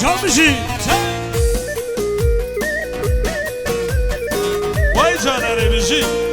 سال بشی وای جانره بشی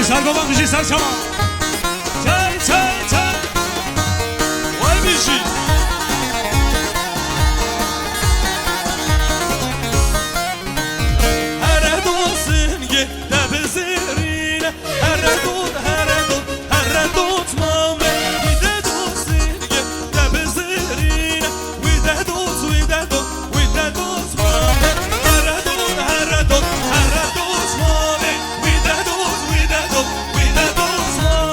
سر بابا میشی سر شما چای چای چای وای میشی هر دوستن گه دب زیرینه هر دوست مامه ویده دوستن گه دب زیرینه ویده دوست مامه هر دوست مامه ویده دوست مامه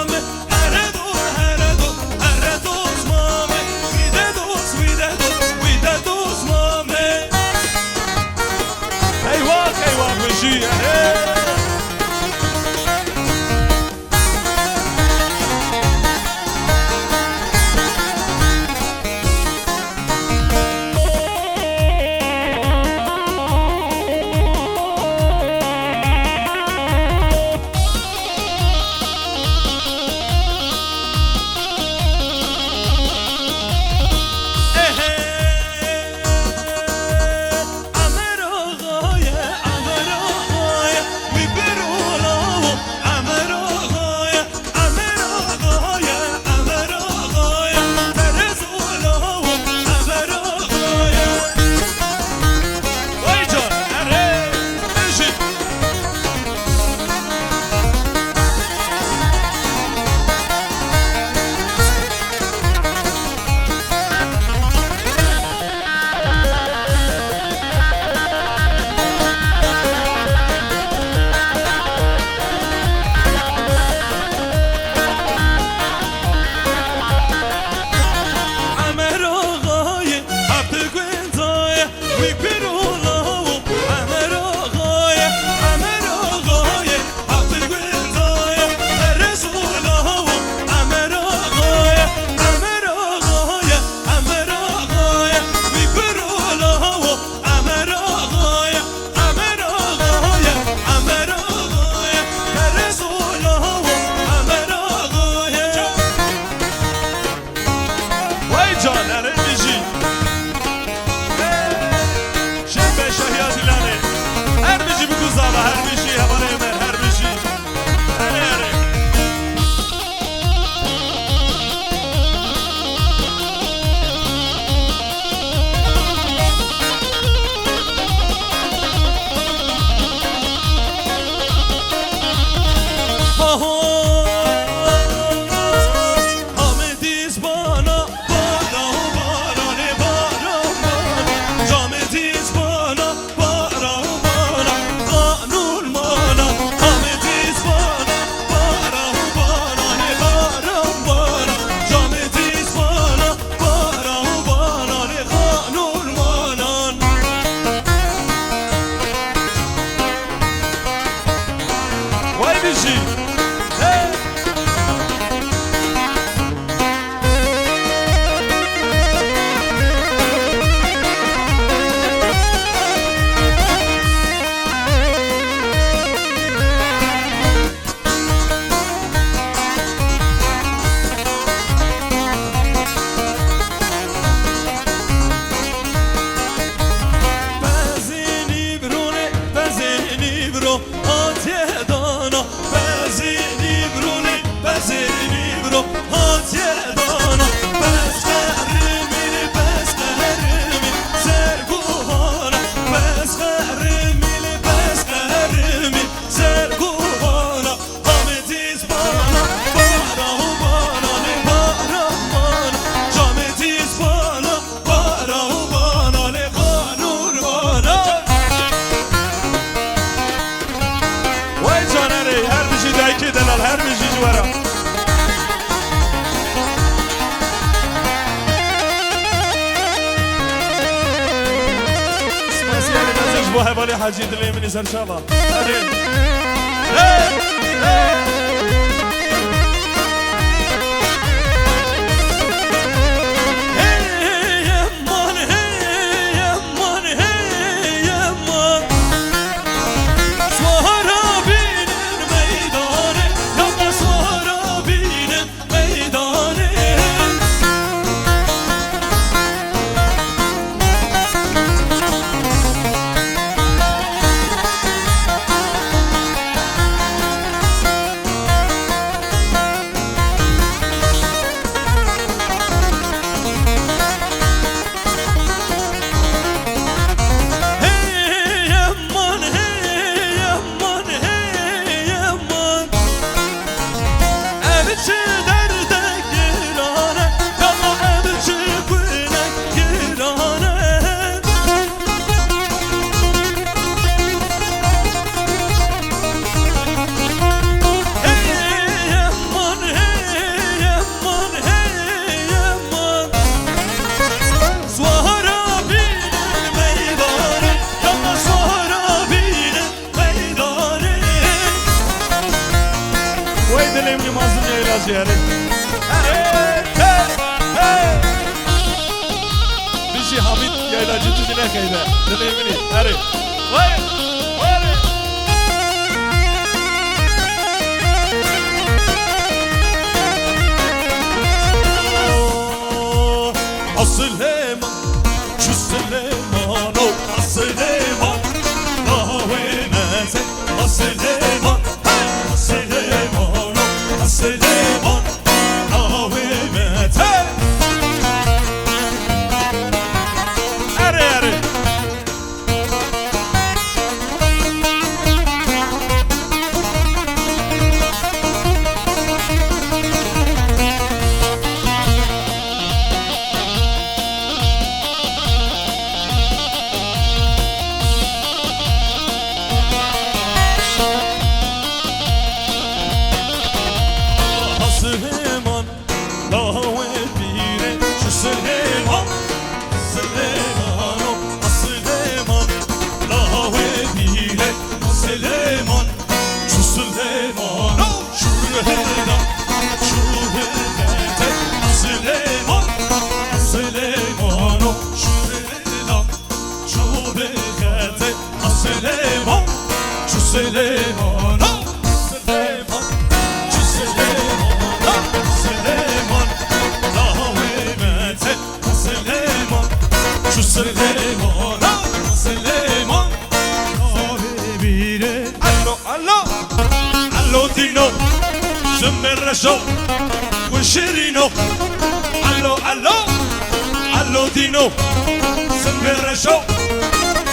مال حاجی دلی منی سرشالا بشي حميد يا إلى جد جناك إذا دليمني أري وين السليمان شو السليمان السليمان وين نازل السليمان السليمان السليمان سليمان سليمان سليمان سليمان لا ويمت سليمان شو سليمان سليمان حبيبي الو الو الو دينو زمر شو وشيرينو الو الو الو دينو زمر شو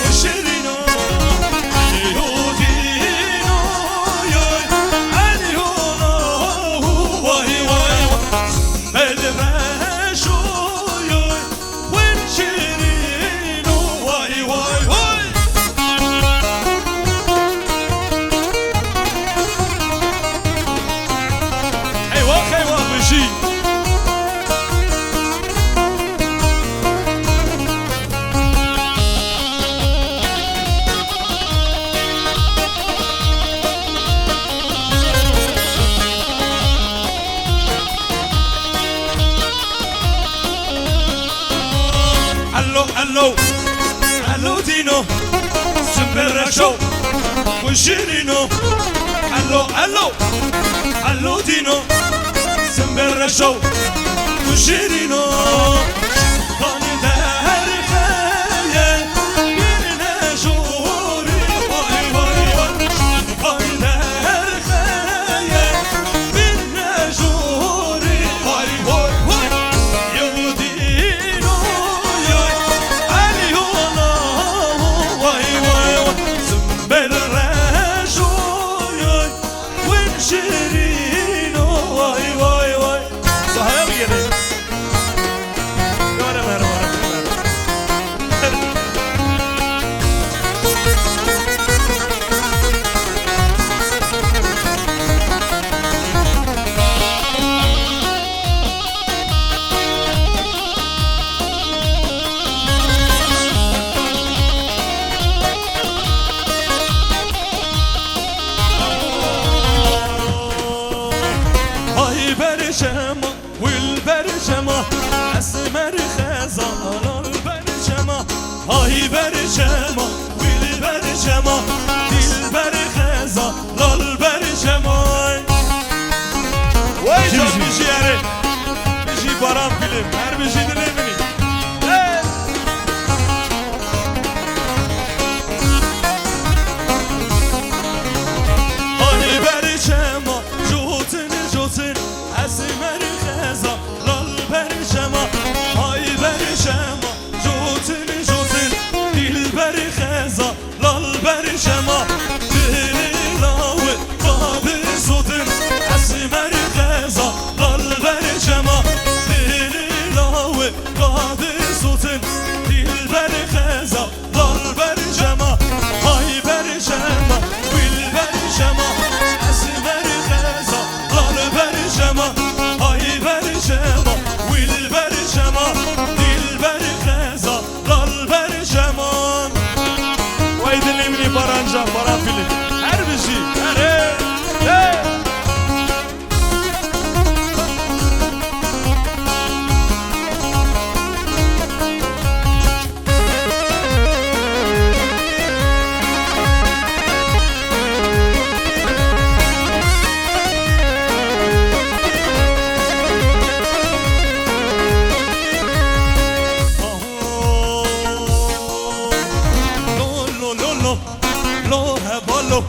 وشيرينو الو الو دينو سمبر شو وشيرينو الو الو الو دينو سمبر شو وشيرينو طاني دهر خيال بينا جوري واي واي واي طاني دهر خيال بينا جوري واي واي واي يا دينو برشما ویل برشما اسمر خزان برشما های برشما ویل برشما دل بر خزان لال برشما وای جان میشی اره میشی بارم فیلم هر میشی نمیبینی های برشما جوتن جوتن اسمر خزان لال برشما های برشما جوتن جوتن دل بر خزان لال برشما دل لاوه باب زودن اسمر خزان لال برشما دل لاوه باب زودن دل بر خزان لال برشما های برشما ویل برشما اسمر خزان لال برشما های برشما ویل برشما دل بر خزان لال برشما وای دلمنی بارانجا باران فیلم هر بشی هره لو هبالو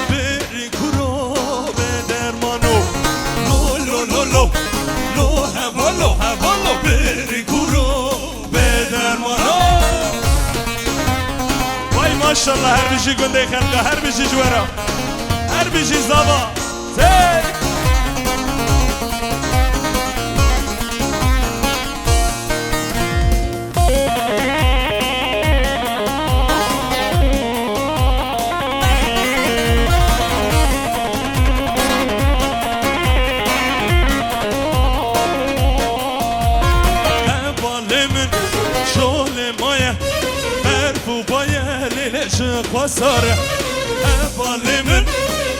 بری کرو به درمانو لو هبالو بری کرو به درمانو وای ماشالله هر بیشی گنده خلقه هر بیشی جورا هر بیشی زبا خساره بالمن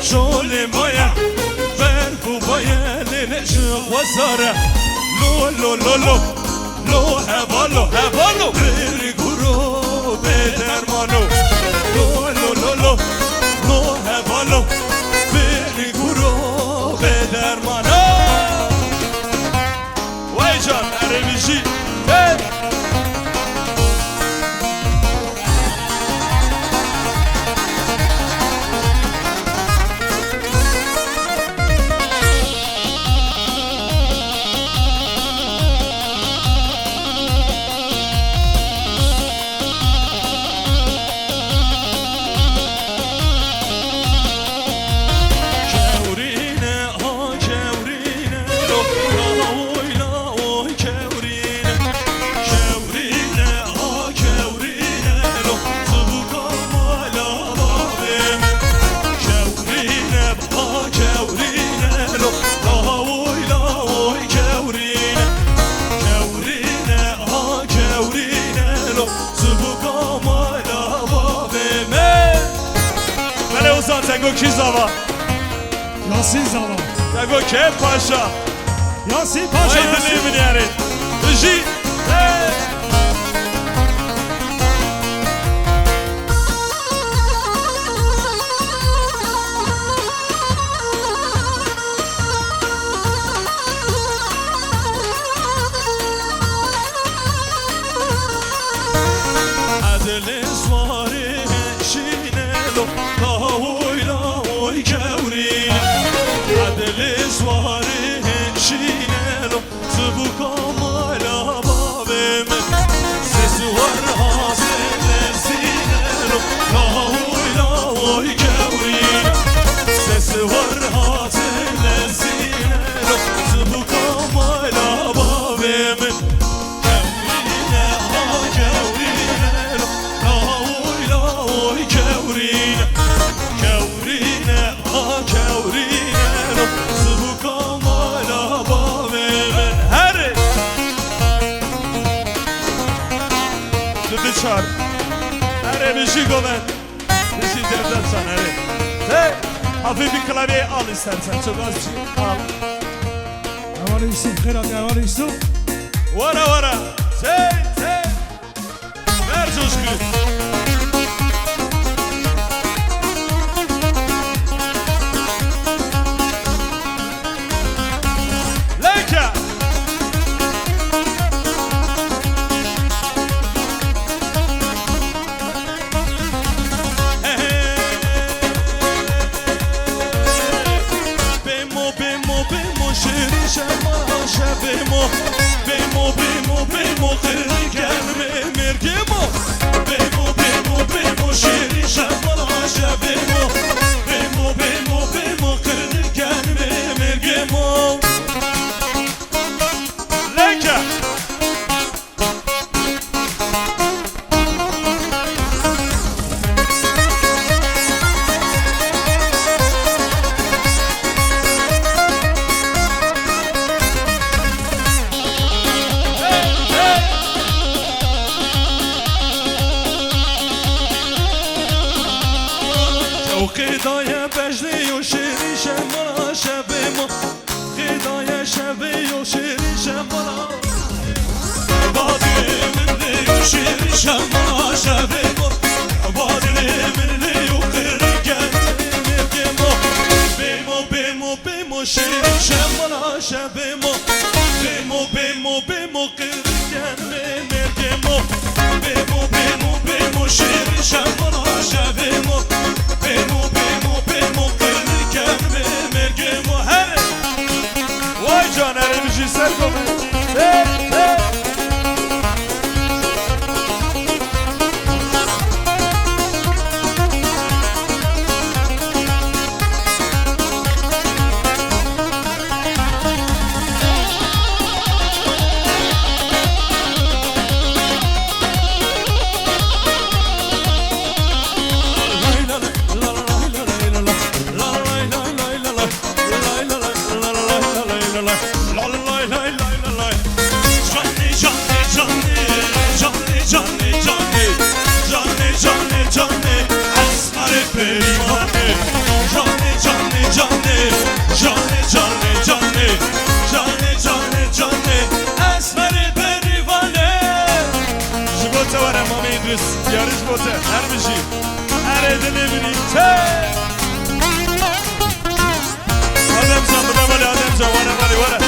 شول مایا برفو بایا لنش خساره لو هوالو بری گرو به درمانو لو هوالو بری گرو به درمانو وای جان اره میشی تگو کی زاوا یاسین زاوا تگو که پاشا یاسین پاشا وای دلی منیاره بجی عدل سواره شینلو لاوی کورین عدل سواره شینلو زبوکا مالا بابم سسوار حاصل زینلو لاوی کورین سسوار حاصل زینلو زبوکا مالا بابم چار اره بیشی گومن بیشی devlet san اره hafif bir klavye al istersen çok az al ایوان ایستم خیرات ایوان ایستم ورا تی برجوش کن لیکه شیری شما شبیمو بیمو خیلی گرمه مرگیمو بیمو شیری شما شبیمو بیمو خیلی گرمه مرگیمو لیکه خدای بجلی و شیری شمالا شبیمو خدای شبی و شیری شمالا بادی منلی و شیری شمالا شبیمو بادی منلی و خیلی گرمه بیمو شیری شمالا شبیمو بیمو خیلی گرمه مرگیمو بیمو شیری شمالا شبیمو بیمو خیلی گرمه مرگیمو هره وای جانره میشی سر کنه yarış botu her bir şey her edilebilir Adem sen bu da böyle Adem sen vara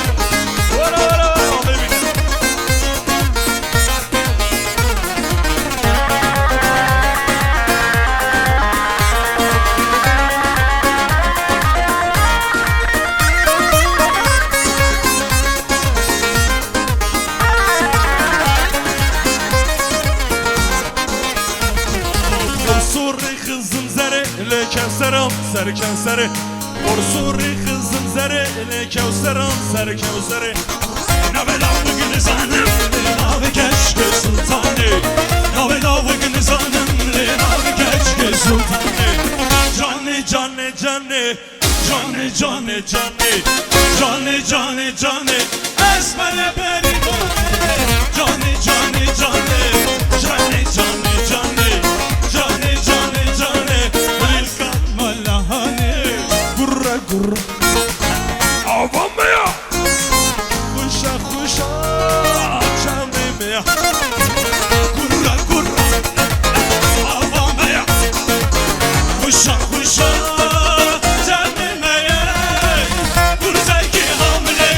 Kevseram ser kevseri Borsuri kızım zeri Ele kevseram ser kevseri Navelavı günizanım Lenavi keşke sultani Navelavı günizanım Lenavi keşke sultani Canı Esmele beni Avamaya Kuşa Çamimaya Kurra Avamaya Kuşa Çamimaya Kurzaki hamle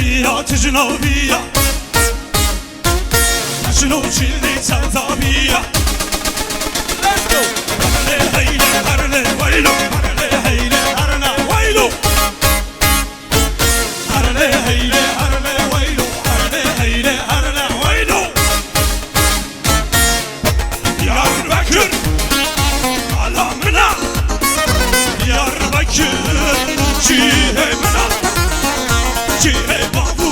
بیا تجنو بیا تجنو چیلی چتا بیا Let's go هرله هیله هرله ویلو هرله هیله هرله ویلو هرله هیله هرله ویلو هرله هیله هرله ویلو Diyarbakır alamına Diyarbakır cihemına Cihe babu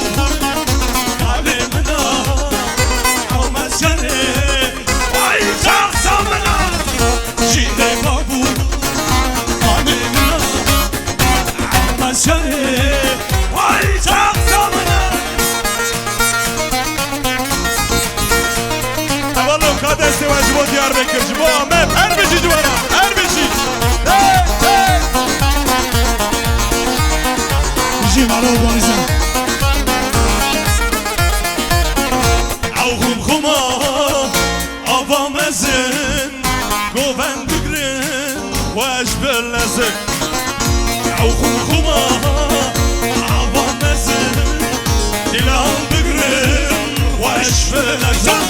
alemına Almazyanı vay taksamına Cihe babu alemına Almazyanı vay taksamına تولد قدس واجبو Diyarbakır جبو Ahmet her bir şey civara her bir şey hey hey بجی مالا ارگانیزه Avhum khuma avamezin Goven bigrin Wesh bellezin Avhum khuma avamezin Dilan bigrin Wesh bellezin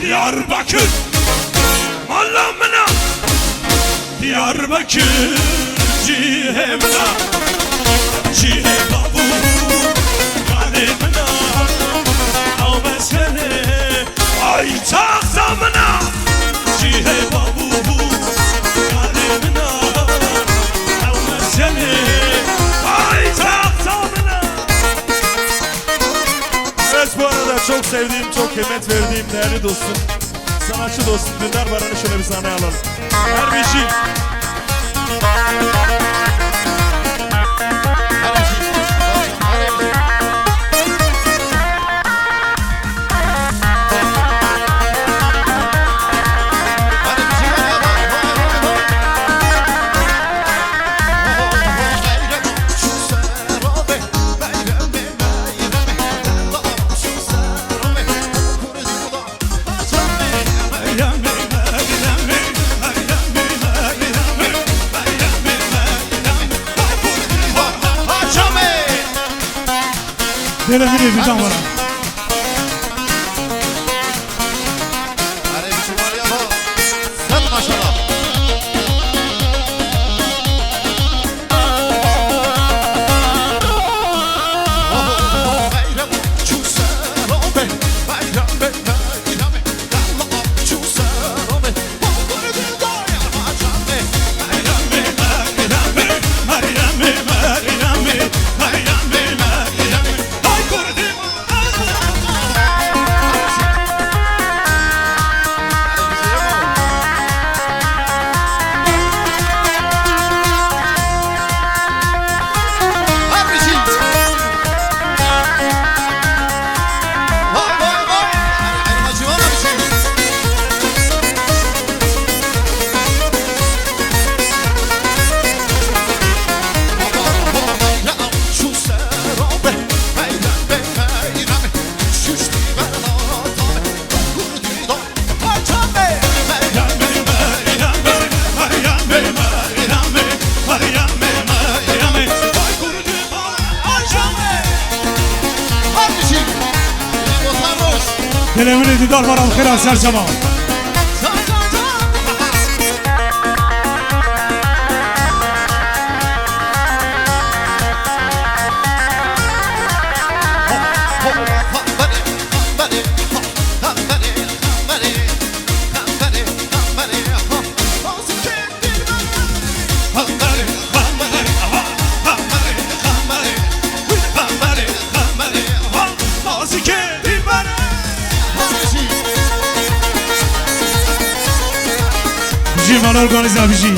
Diyarbakır Malamına Diyarbakır Cihemına Cihe babu Kalemına Avmezkene Ay taksamına Cihe babu Kalemına Avmezkene Ay taksamına Evet bu arada çok sevdiğim, çok kıymet verdiğim değerli dostum, sanatçı dostum Dündar Baran'ı şöyle bir sahneye alalım. Her bir şey. دل میری بیدان برم دل میری دیدار برم خیر از سر شما بجی مالا ارگانیزه بجی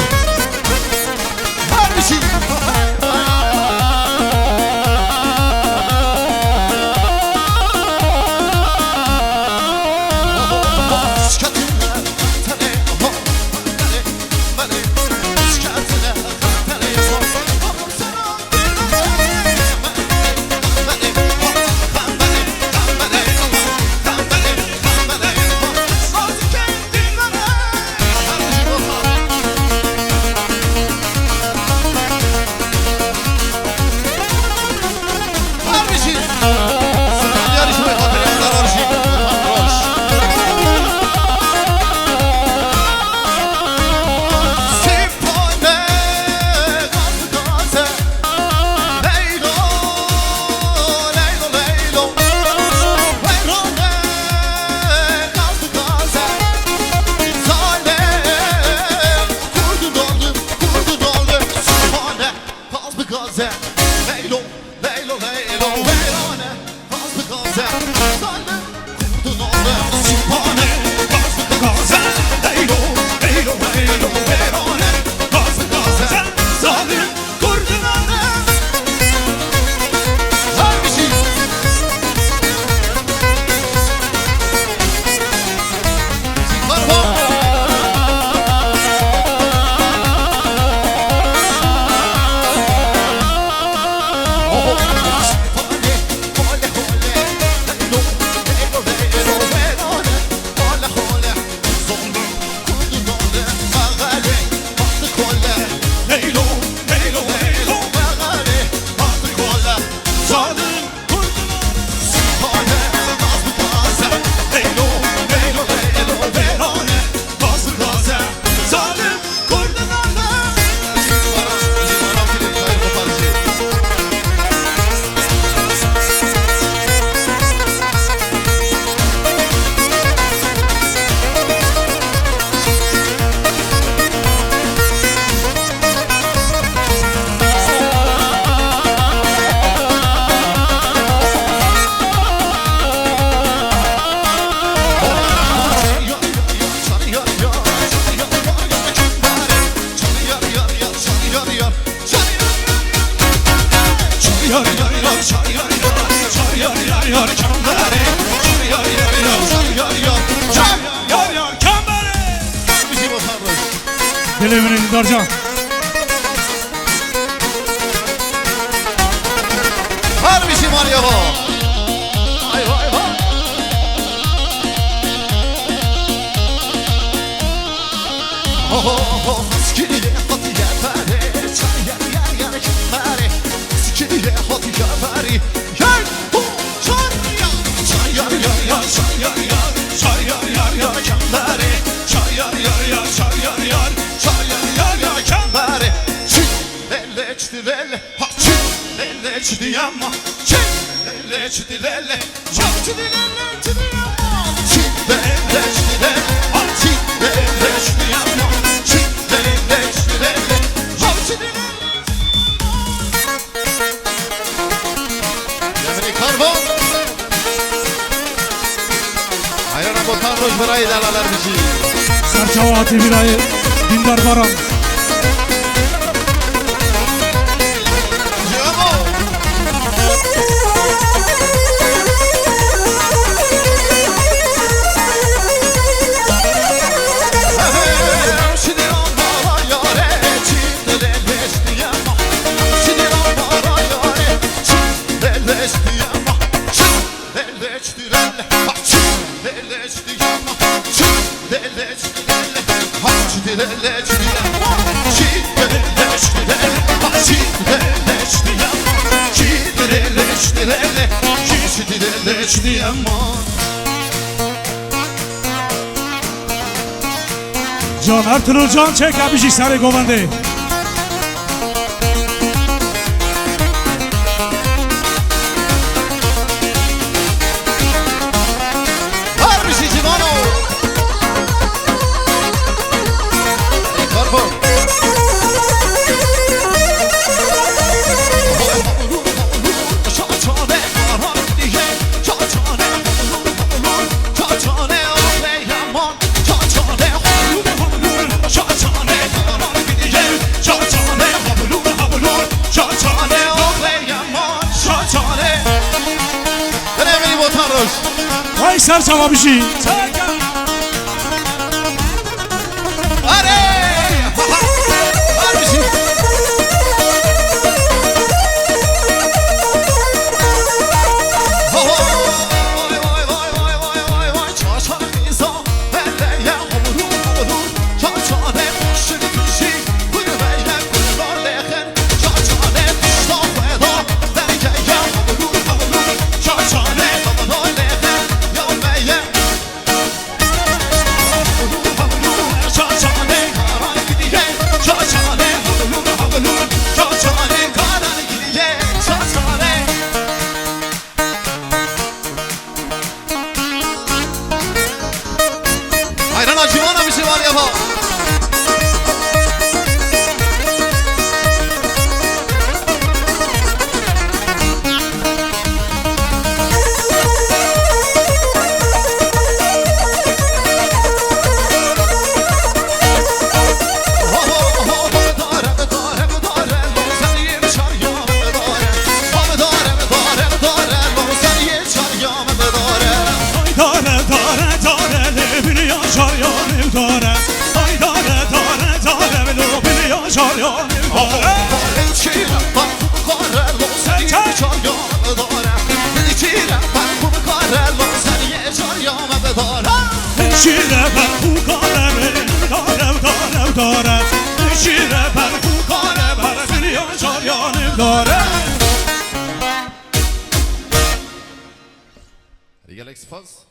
çar yar yar çar yar yar yar kambere çar yar yar yar çar yar yar çar yar yar kambere. Bizim o sarhoş. Delemine Didarcan. Var bizim var ya bu. Vay vay vay. Oh oh oh. Skiliye hati yapare. Çay yar yar yar kambere. Skiliye hati yapare. Yar hu çar yar. Çar yar yar yar çar yar yar çar yar yar yar kambere çar yar yar yar çar yar yar çar yar yar yar kambere. Bari. Çık. Lelle çtilelle. Ha çık. Lelle çtiyamma. Çık. Lelle çtilelle. Çık çtilelle çtiyamma. Çık lelle çtilelle. Ha çık lelle çtiyamma. Çık lelle çtilelle. Ha çtilelle. Yemini karbon. Hayran botan roş burayı dalalar bizi. Serçava Ati Birayı. Dindar Baran. Yamo. Can Ertuğrul Can çek abişi sarı govande. Vay Serçava abişi. Şire ben bu kalemi dare Şire ben bu kalemi bir yaşar yanım dare. Rigel X-Fuzz.